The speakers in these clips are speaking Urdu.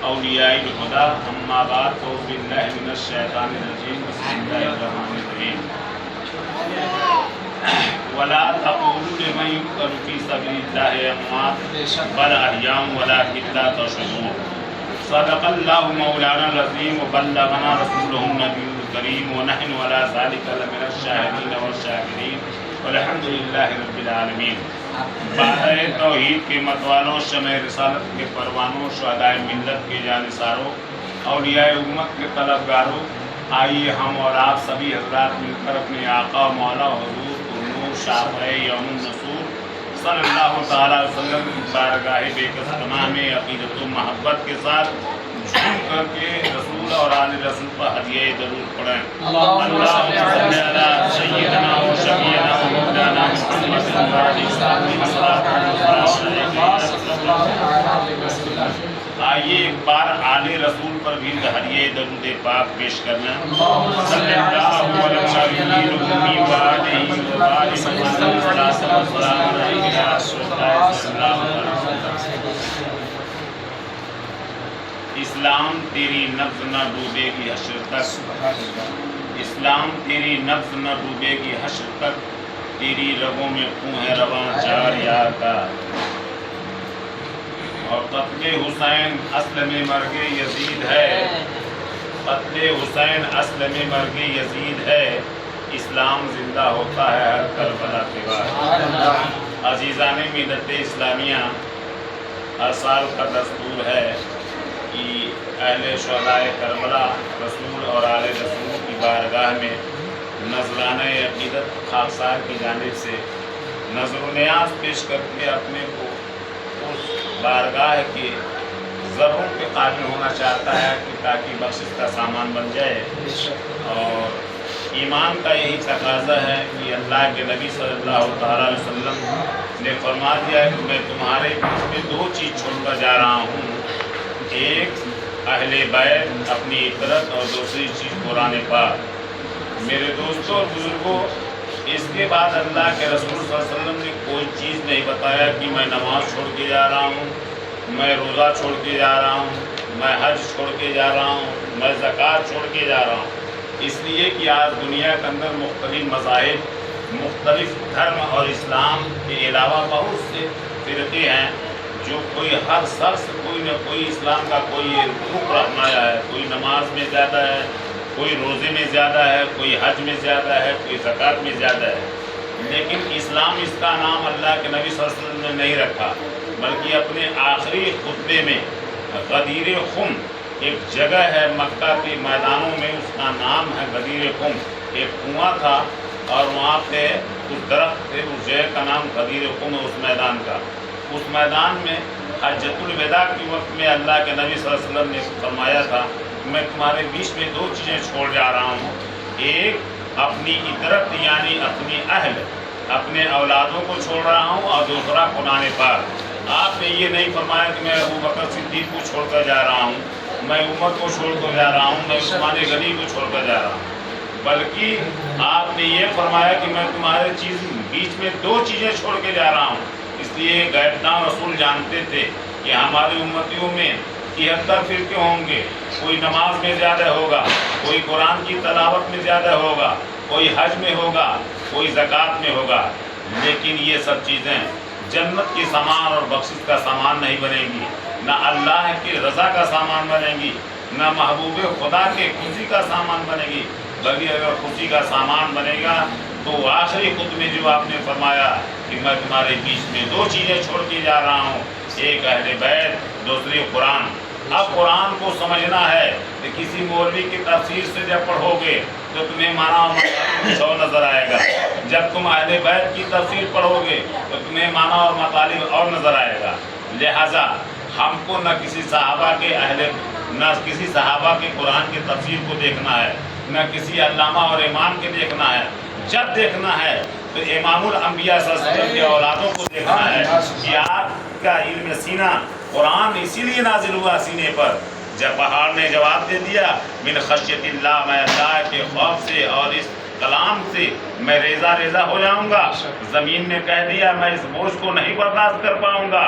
اولیاء الہدا اما بعد فاعوذ باللہ من الشیطان الرجیم بسم اللہ الرحمن الرحیم ولا تقولوا لمن يقتل في سبيل الله اموات بل احياء ولكن لا تشعرون صدق الله مولانا العظيم وبلغنا رسوله النبي الكريم ونحن على ذلك لمن الشاهدين والشاكرين والحمد لله رب العالمین۔ باہر توحید کے متوالوں، شمع رسالت کے پروانوں، شہدائے ملت کے جانثاروں، اولیاء امت کے طلبگاروں، آئیے ہم اور آپ سبھی حضرات مل کر اپنے آقا و مولا حضور شافع یوم النصور صلی اللہ تعالیٰ علیہ وسلم کی بارگاہ بے کس تمام عقیدت و محبت کے ساتھ جھوم کر کے رسول اور آل رسول پر ہدیہ درود پڑھیں۔ اللہم صلی علی سیدنا و شفیعنا و مولانا محمد آئیے ایک بار آل رسول پر بھی ہدیہ درود پاک پیش کرنا۔ صلی اللہ علیہ اسلام تیری نبض نہ ڈوبے گی حشر تک، اسلام تیری نبض نہ ڈوبے گی حشر تک، تیری رگوں میں خون ہے رواں چار یار کا۔ اور قتل حسین اصل میں مرگ یزید ہے، قتل حسین اصل میں مرگ یزید ہے، اسلام زندہ ہوتا ہے ہر کربلا کے بعد۔ عزیزان ملت اسلامیہ، ہر سال کا دستور ہے کہ اہل شہدائے کربلا رسول اور آل رسول کی بارگاہ میں نذرانہ عقیدت خاکسار کی جانب سے نظر و نیاز پیش کر کے اپنے کو اس بارگاہ کے ذروں کے قابل ہونا چاہتا ہے کہ تاکہ بخشش کا سامان بن جائے۔ اور ایمان کا یہی تقاضا ہے کہ اللہ کے نبی صلی اللہ تعالیٰ علیہ وسلم نے فرما دیا ہے کہ میں تمہارے بیچ میں دو چیز چھوڑ کر جا رہا ہوں، ایک اہل بیت اپنی عطرت اور دوسری چیز قرآن پاک۔ میرے دوستوں اور بزرگوں، اس کے بعد اللہ کے رسول صلی اللہ علیہ وسلم نے کوئی چیز نہیں بتایا کہ میں نماز چھوڑ کے جا رہا ہوں، میں روزہ چھوڑ کے جا رہا ہوں، میں حج چھوڑ کے جا رہا ہوں، میں زکوٰۃ چھوڑ کے جا رہا ہوں۔ اس لیے کہ آج دنیا کے اندر مختلف مذاہب، مختلف دھرم اور اسلام کے علاوہ بہت سے فرقے ہیں جو کوئی ہر سر سے کوئی نہ کوئی اسلام کا کوئی رکن اپنایا ہے، کوئی نماز میں زیادہ ہے، کوئی روزے میں زیادہ ہے، کوئی حج میں زیادہ ہے، کوئی زکوٰۃ میں زیادہ ہے۔ لیکن اسلام اس کا نام اللہ کے نبی صلی اللہ علیہ وسلم نے نہیں رکھا، بلکہ اپنے آخری خطبے میں غدیر خم، ایک جگہ ہے مکہ کے میدانوں میں، اس کا نام ہے غدیر خم، ایک کنواں تھا اور وہاں پہ اس درخت تھے، اس جگہ کا نام غدیر خم ہے، اس میدان کا۔ اس میدان میں حجۃ الوداع کے وقت میں اللہ کے نبی صلی اللہ علیہ وسلم نے فرمایا تھا میں تمہارے بیچ میں دو چیزیں چھوڑ جا رہا ہوں، ایک اپنی عطرت یعنی اپنی اہل، اپنے اولادوں کو چھوڑ رہا ہوں، اور دوسرا قرآن پاک۔ آپ نے یہ نہیں فرمایا کہ میں ابو بکر صدیق کو چھوڑ کر جا رہا ہوں، میں عمر کو چھوڑ کر جا رہا ہوں، میں عثمان غنی کو چھوڑ کر جا رہا ہوں، بلکہ آپ نے یہ فرمایا کہ میں تمہارے بیچ میں دو چیزیں چھوڑ کے جا رہا ہوں۔ اس لیے غیبدان رسول جانتے تھے کہ ہماری امتیوں میں 73 فرقے ہوں گے، کوئی نماز میں زیادہ ہوگا، کوئی قرآن کی تلاوت میں زیادہ ہوگا، کوئی حج میں ہوگا، کوئی زکوٰۃ میں ہوگا، لیکن یہ سب چیزیں جنت کی سامان اور بخشش کا سامان نہیں بنے گی، نہ اللہ کی رضا کا سامان بنے گی، نہ محبوب خدا کے خوشی کا سامان بنے گی، بلکہ اگر خوشی کا سامان بنے گا تو آخری خود میں جو آپ نے فرمایا کہ میں تمہارے بیچ میں دو چیزیں چھوڑ کے جا رہا ہوں، ایک اہل بیت، دوسری قرآن۔ اب قرآن کو سمجھنا ہے کہ کسی مولوی کی تفسیر سے جب پڑھو گے تو تمہیں معنی اور مطالب کچھ اور نظر آئے گا، جب تم اہل بیت کی تفسیر پڑھو گے تو تمہیں معنی اور مطالب اور نظر آئے گا۔ لہٰذا ہم کو نہ کسی صحابہ کے قرآن کی تفسیر کو دیکھنا ہے، نہ کسی علامہ اور امام کے دیکھنا ہے، جب دیکھنا ہے تو امام الانبیاء صلی اللہ علیہ وسلم کے اولادوں کو دیکھنا ہے کہ آپ کا علم سینہ قرآن اسی لیے نازل ہوا سینے پر، جب پہاڑ نے جواب دے دیا من خشیت اللہ، میں اللہ کے خوف سے اور اس کلام سے میں ریزہ ریزہ ہو جاؤں گا، زمین نے کہہ دیا میں اس بوجھ کو نہیں برداشت کر پاؤں گا،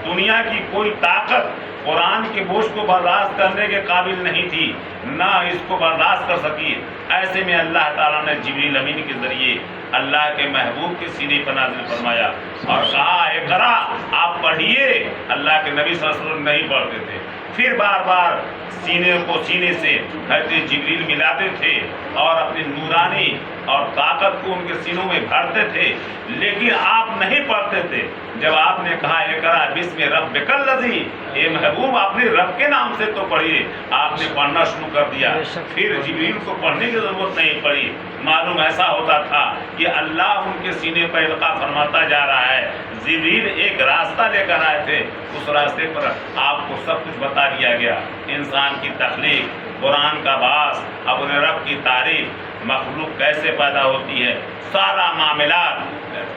دنیا کی کوئی طاقت قرآن کے بوجھ کو برداشت کرنے کے قابل نہیں تھی، نہ اس کو برداشت کر سکی۔ ایسے میں اللہ تعالیٰ نے جبریل امین کے ذریعے اللہ کے محبوب کے سینے پر نازل فرمایا اور کہا اقرا، آپ پڑھیے۔ اللہ کے نبی صلی اللہ علیہ وسلم نہیں پڑھتے تھے، پھر بار بار سینے کو سینے سے حضرت جبریل ملاتے تھے اور اپنی نورانی اور طاقت کو ان کے سینوں میں بھرتے تھے، لیکن آپ نہیں پڑھتے تھے۔ جب آپ نے کہا اقرا بسم ربک الذی، اے محبوب اپنے رب کے نام سے تو پڑھیے، آپ نے پڑھنا شروع کر دیا، پھر جبریل کو پڑھنے کی ضرورت نہیں پڑی۔ معلوم ایسا ہوتا تھا کہ اللہ ان کے سینے پر القاء فرماتا جا رہا ہے۔ جبریل ایک راستہ لے کر آئے تھے، اس راستے پر آپ کو سب کچھ بتا دیا گیا، انسان کی تخلیق، قرآن کا باعث، اپنے رب کی تعریف، مخلوق کیسے پیدا ہوتی ہے، سارا معاملات،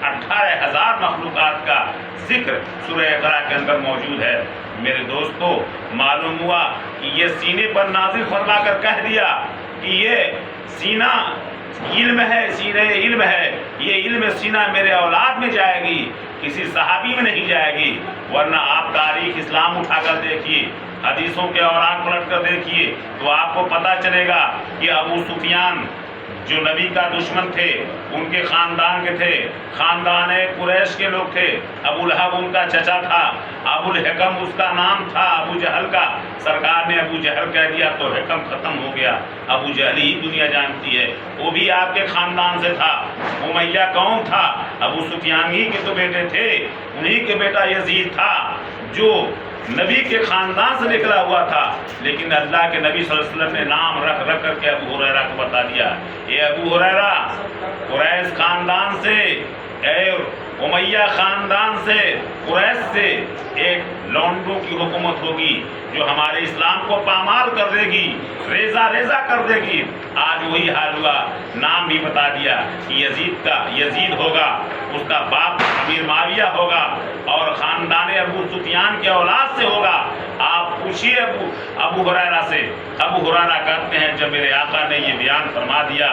18,000 مخلوقات کا ذکر سورہ اقرا کے اندر موجود ہے۔ میرے دوستو، معلوم ہوا کہ یہ سینے پر نازل فرما کر کہہ دیا کہ یہ سینہ علم ہے، سینہ علم ہے، یہ علم سینہ میرے اولاد میں جائے گی، کسی صحابی میں نہیں جائے گی۔ ورنہ آپ تاریخ اسلام اٹھا کر دیکھیے، حدیثوں کے اوراق پلٹ کر دیکھیے تو آپ کو پتہ چلے گا کہ ابو سفیان جو نبی کا دشمن تھے، ان کے خاندان کے تھے، خاندان قریش کے لوگ تھے۔ ابو لہب ان کا چچا تھا، ابو الحکم اس کا نام تھا، ابو جہل کا۔ سرکار نے ابو جہل کہہ دیا تو حکم ختم ہو گیا، ابو جہل ہی دنیا جانتی ہے، وہ بھی آپ کے خاندان سے تھا۔ امیہ کون تھا؟ ابو سفیان ہی کے تو بیٹے تھے، انہی کے بیٹا یزید تھا جو نبی کے خاندان سے نکلا ہوا تھا، لیکن اللہ کے نبی صلی اللہ علیہ وسلم نے نام رکھ رکھ کر کے ابو ہریرہ کو بتا دیا، اے ابو ہریرہ، قریش خاندان سے، اے امیہ خاندان سے، قریش سے ایک لونڈوں کی حکومت ہوگی جو ہمارے اسلام کو پامال کر دے گی، ریزہ ریزہ کر دے گی۔ آج وہی حال ہوا، نام بھی بتا دیا کہ یزید ہوگا، اس کا باپ امیر معاویہ ہوگا اور خاندان ابو سفیان کے اولاد سے ہوگا۔ آپ پوچھیے ابو ہریرہ سے۔ ابو ہریرہ کہتے ہیں جب میرے آقا نے یہ بیان فرما دیا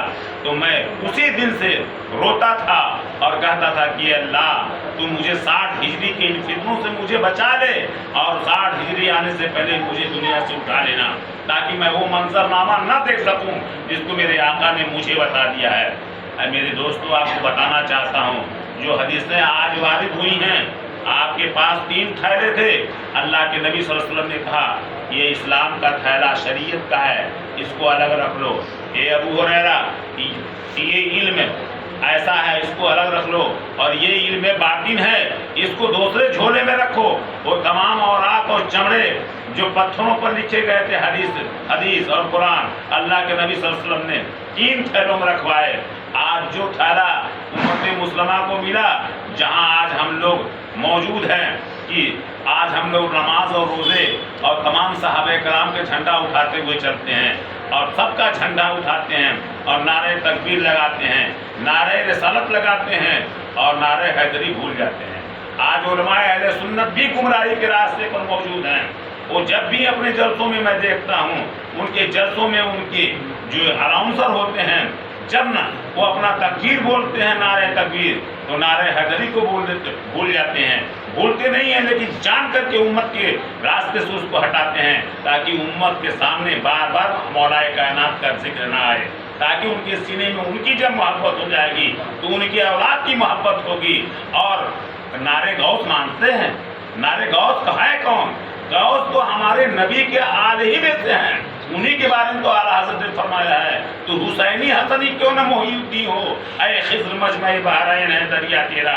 تو میں اسی دن سے روتا تھا اور کہتا تھا کہ اللہ تو مجھے 60 ہجری کے ان فتنوں سے مجھے بچا لے اور 60 ہجری آنے سے پہلے مجھے دنیا سے اٹھا لینا، تاکہ میں وہ منظرنامہ نہ دیکھ سکوں جس کو میرے آقا نے مجھے بتا دیا ہے۔ میرے دوستو، آپ کو بتانا چاہتا ہوں جو حدیثیں آج وارد ہوئی ہیں، آپ کے پاس 3 تھیلے تھے، اللہ کے نبی صلی اللہ علیہ وسلم نے کہا یہ اسلام کا تھیلا شریعت کا ہے، اس کو الگ رکھ لو۔ اے ابو ہریرہ، یہ علم ایسا ہے، اس کو الگ رکھ لو، اور یہ علم باطن ہے، اس کو دوسرے جھولے میں رکھو۔ وہ تمام اوراق اور چمڑے جو پتھروں پر لکھے گئے تھے، حدیث اور قرآن، اللہ کے نبی صلی اللہ علیہ وسلم نے 3 تھیلوں میں رکھوائے۔ آج جو تھیلا امت مسلمہ کو ملا، جہاں آج ہم لوگ موجود ہیں، کہ آج ہم لوگ نماز اور روزے اور تمام صحابہ کرام کے جھنڈا اٹھاتے ہوئے چلتے ہیں اور سب کا جھنڈا اٹھاتے ہیں اور نعرہ تکبیر لگاتے ہیں، نعرہ رسالت لگاتے ہیں اور نعرہ حیدری بھول جاتے ہیں۔ آج علماء اہل سنت بھی گمراہی کے راستے پر موجود ہیں۔ وہ جب بھی اپنے جلسوں میں میں دیکھتا ہوں، ان کے جلسوں میں ان کے جو اناؤنسر ہوتے ہیں، جب نہ وہ اپنا تکبیر بولتے ہیں، نعرہ تکبیر، تو نعرہ حیدری کو بھول جاتے ہیں۔ بولتے نہیں ہیں لیکن جان کر کے امت کے راستے سے اس کو ہٹاتے ہیں، تاکہ امت کے سامنے بار بار مولا کائنات کا ذکر نہ آئے، تاکہ ان کے سینے میں ان کی جب محبت ہو جائے گی تو ان کی اولاد کی محبت ہوگی۔ اور نعرہ غوث مانتے ہیں، نعرہ غوث کا ہے کون؟ غوث تو ہمارے نبی کے آل ہی میں سے ہیں، انہی کے بارے میں تو اعلیٰ حضرت نے فرمایا ہے، تو حسینی حسنی کیوں نہ محی الدین ہو، اے خضر مجمع بحرین ہے دریا تیرا۔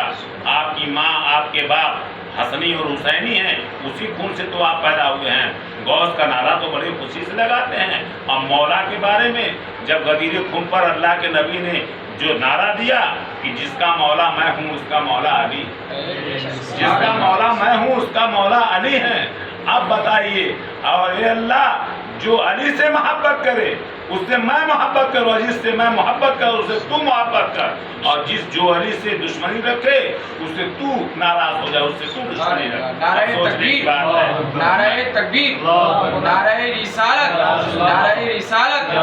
آپ کی ماں، آپ کے باپ حسنی اور حسینی ہیں، اسی خون سے تو آپ پیدا ہوئے ہیں۔ غوث کا نعرہ تو بڑے خوشی سے لگاتے ہیں۔ اور مولا کے بارے میں جب غدیر خم پر اللہ کے نبی نے جو نعرہ دیا کہ جس کا مولا میں ہوں اس کا مولا علی، جس کا مولا میں ہوں اس کا مولا علی ہے۔ اب بتائیے، اور اے اللہ جو علی سے محبت کرے اس سے میں محبت کروں، اور جس سے میں محبت کروں اس سے تو محبت کر، اور جو علی سے دشمنی رکھے اس سے تو ناراض ہو جائے، اس سے تو دشمنی رکھے۔ نعرہ تکبیر، نعرہ تکبیر، نعرہ رسالت، نعرہ رسالت،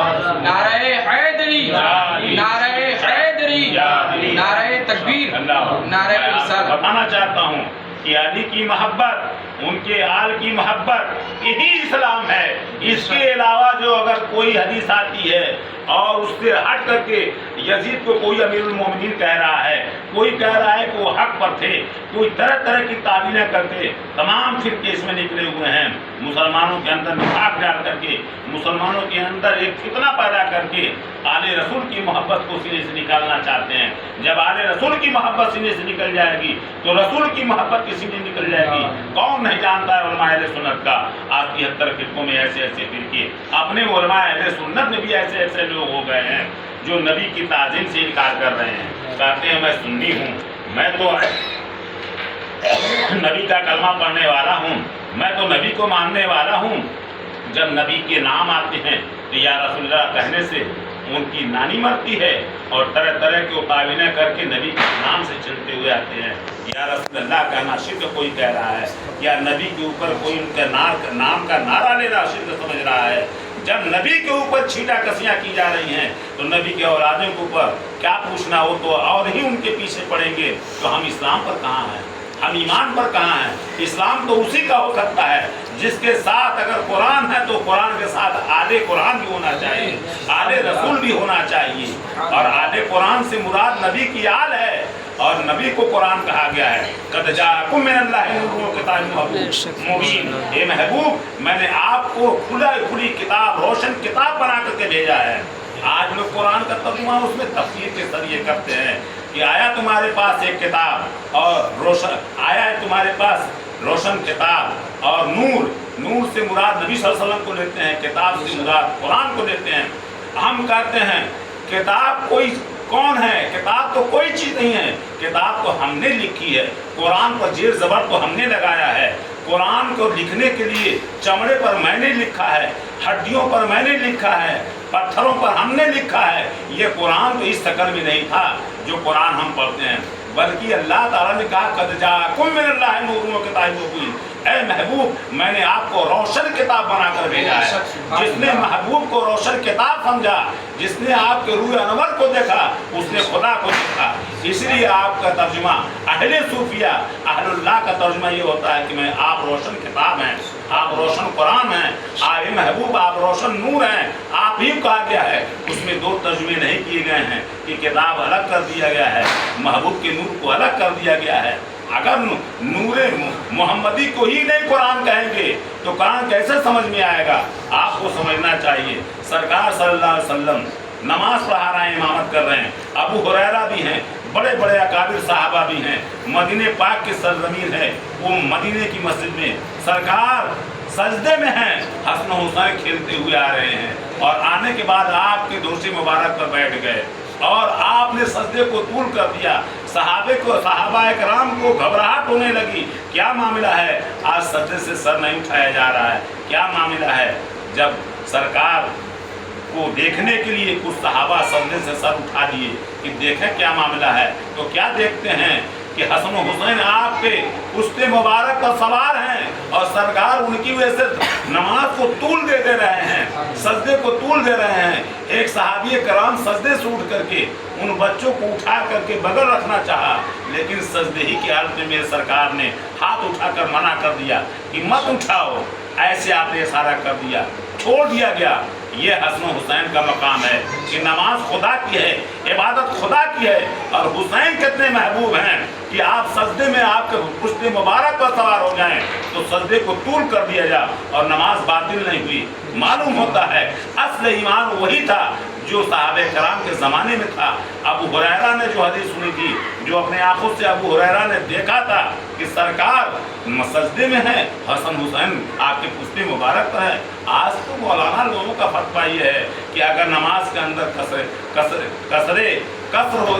نعرہ حیدری، نعرہ حیدری، نعرہ تکبیر، نعرہ رسالت۔ بتانا چاہتا ہوں کہ علی کی محبت ان کے آل کی محبت، یہی اسلام ہے۔ اس کے علاوہ جو اگر کوئی حدیث آتی ہے اور اس سے ہٹ کر کے یزید کو کوئی امیر المومنین کہہ رہا ہے، کوئی کہہ رہا ہے کہ وہ حق پر تھے، کوئی طرح طرح کی تعبیریں کرتے، تمام فرقے اس میں نکلے ہوئے ہیں، مسلمانوں کے اندر نفاق ڈال کر کے، مسلمانوں کے اندر ایک فتنہ پیدا کر کے آل رسول کی محبت کو سینے سے نکالنا چاہتے ہیں۔ جب آل رسول کی محبت سینے سے نکل جائے گی تو رسول کی محبت کی سینے نکل جائے گی۔ کون نہیں جانتا ہے علماء اہل سنت کا؟ آج 73 فرقوں میں ایسے ایسے فرقے، اپنے علماء اہل سنت میں بھی ایسے ایسے لوگ ہو گئے ہیں جو نبی کی تعظیم سے انکار کر رہے ہیں، کہتے ہیں میں سنی ہوں، میں تو نبی کا کلمہ پڑھنے والا ہوں، میں تو نبی کو ماننے والا ہوں۔ جب نبی کے نام آتے ہیں تو یا رسول اللہ کہنے سے ان کی نانی مرتی ہے اور طرح طرح کے تعویلیں کر کے نبی کے نام سے چڑھتے ہوئے آتے ہیں۔ یا رسول اللہ کہنا شرک کوئی کہہ رہا ہے، یا نبی کے اوپر کوئی ان کے نام کا نعرہ لینا شرک سمجھ رہا ہے۔ جب نبی کے اوپر چھینٹا کسیاں کی جا رہی ہیں تو نبی کے اولادوں کے اوپر کیا پوچھنا، ہو تو اور ہی ان کے پیچھے پڑیں گے۔ تو ہم اسلام پر کہاں ہیں؟ ہم ایمان پر کہاں ہیں؟ اسلام تو اسی کا ہو سکتا ہے جس کے ساتھ اگر قرآن ہے تو قرآن کے ساتھ آل قرآن بھی ہونا چاہیے، آل رسول بھی ہونا چاہیے، اور آل قرآن سے مراد نبی کی آل ہے، اور نبی کو قرآن کہا گیا ہے قد جاءکم من اللہ نور و کتاب مبین۔ اے محبوب، میں نے آپ کو کھلی کتاب، روشن کتاب بنا کر کے بھیجا ہے۔ آج لوگ قرآن کا ترجمہ اس میں تفسیر کے ذریعے کرتے ہیں کہ آیا تمہارے پاس ایک کتاب اور روشن، آیا ہے تمہارے پاس روشن کتاب اور نور سے مراد نبی صلی اللہ علیہ وسلم کو لیتے ہیں، کتاب سے مراد قرآن کو لیتے ہیں۔ ہم کہتے ہیں کتاب کوئی کون ہے؟ کتاب تو کوئی چیز نہیں ہے، کتاب تو ہم نے لکھی ہے، قرآن پر زیر زبر تو ہم نے لگایا ہے۔ قرآن کو لکھنے کے لیے چمڑے پر میں نے لکھا ہے، ہڈیوں پر میں نے لکھا ہے، پتھروں پر ہم نے لکھا ہے۔ یہ قرآن تو اس شکل میں نہیں تھا جو قرآن ہم پڑھتے ہیں، بلکہ اللہ تعالیٰ نے کہا قد جاءکم من اللہ نور و کتاب مبین۔ اے محبوب، میں نے آپ کو روشن کتاب بنا کر بھیجا ہے۔ جس نے محبوب کو روشن کتاب سمجھا، جس نے آپ کے روح انور کو دیکھا، اس نے خدا کو دیکھا۔ اس لیے آپ کا ترجمہ اہل صوفیہ، اہل اللہ کا ترجمہ یہ ہوتا ہے کہ میں آپ روشن کتاب ہیں، آپ روشن قرآن ہیں، اے محبوب آپ روشن نور ہیں۔ آپ ہی کہا گیا ہے، اس میں دو ترجمے نہیں کیے گئے ہیں کہ کتاب الگ کر دیا گیا ہے، محبوب کے نور کو الگ کر دیا گیا ہے۔ اگر نور محمدی کو ہی نہیں قرآن کہیں گے تو قرآن کیسے سمجھ میں آئے گا؟ آپ کو سمجھنا چاہیے سرکار صلی اللہ علیہ وسلم نماز پڑھا رہے ہیں، امامت کر رہے ہیں، ابو ہریرہ بھی ہیں، بڑے بڑے اکابر صحابہ بھی ہیں، مدینہ پاک کی سرزمین ہے، وہ مدینے کی مسجد میں سرکار سجدے میں ہیں، حسن و حسین کھیلتے ہوئے آ رہے ہیں، اور آنے کے بعد آپ کے دوسری مبارک پر بیٹھ گئے اور آپ نے سجدے کو طول کر دیا۔ صحابہ کرام کو گھبراہٹ ہونے لگی، کیا معاملہ ہے؟ آج سجدے سے سر نہیں اٹھایا جا رہا ہے، کیا معاملہ ہے؟ جب سرکار کو دیکھنے کے لیے کچھ صحابہ سجدے سے سر اٹھا دیے کہ دیکھیں کیا معاملہ ہے، تو کیا دیکھتے ہیں کہ حسن و حسین آپ کے پشت مبارک پر سوار ہیں اور سرکار ان کی وجہ سے نماز کو طول دے رہے ہیں، سجدے کو طول دے رہے ہیں۔ ایک صحابی کرام سجدے سے اٹھ کر کے ان بچوں کو اٹھا کر کے بغل رکھنا چاہا، لیکن سجدے ہی کی حالت میں میرے سرکار نے ہاتھ اٹھا کر منع کر دیا کہ مت اٹھاؤ، ایسے آپ نے اشارہ کر دیا، چھوڑ دیا گیا۔ یہ حسن و حسین کا مقام ہے کہ نماز خدا کی ہے، عبادت خدا کی ہے، اور حسین کتنے محبوب ہیں کہ آپ سجدے میں آپ کے پشت مبارک پر سوار ہو جائیں تو سجدے کو طول کر دیا جا اور نماز باطل نہیں ہوئی۔ معلوم ہوتا ہے اصل ایمان وہی تھا جو صحابہ کرام کے زمانے میں تھا۔ ابو ہریرہ نے جو حدیث سنی تھی، جو اپنے آنکھوں سے ابو ہریرہ نے دیکھا تھا کہ سرکار سجدے میں ہے، حسن حسین آپ کے پشت مبارک پر ہے۔ آج تو مولانا لوگوں کا فتویٰ یہ ہے کہ اگر نماز کے اندر کثر ہو،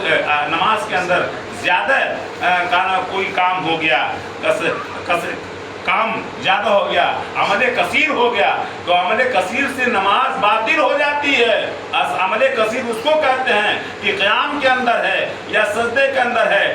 نماز کے اندر زیادہ کوئی کام ہو گیا، کام زیادہ ہو گیا، عمل کثیر ہو گیا، تو عمل کثیر سے نماز باطل ہو جاتی ہے۔ عمل کثیر اس کو کہتے ہیں کہ قیام کے اندر ہے یا سجدے کے اندر ہے،